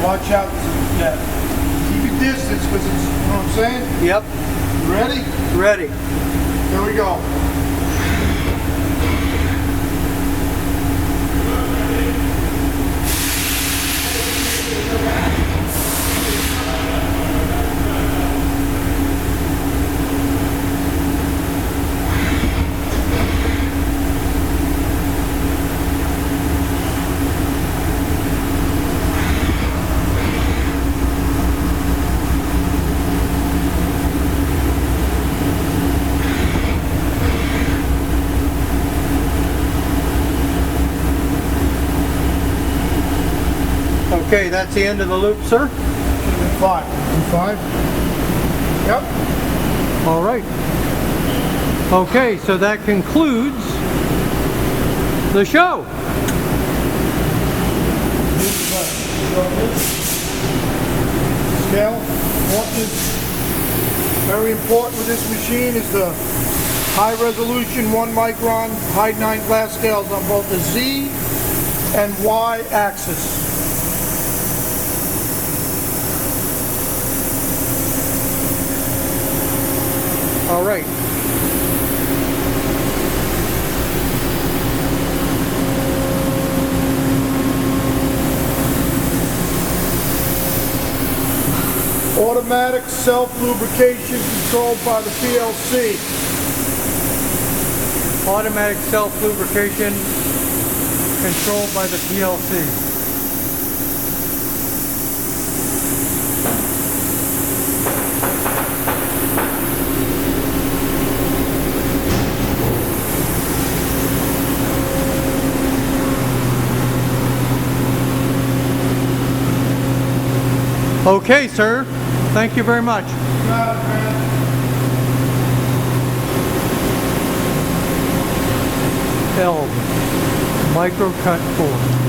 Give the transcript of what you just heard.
Watch out. Yeah. Keep your distance because it's, you know what I'm saying? Yep. You ready? Ready. Here we go. Okay, that's the end of the loop, sir. 5. 5? Yep. All right. Okay, so that concludes the show. Scale. Very important with this machine is the high resolution 1 micron high 9 glass scales on both the Z and Y axis. All right. Automatic self-lubrication controlled by the PLC. Automatic self-lubrication controlled by the PLC. Okay, sir. Thank you very much. Elb Micro Cut 4.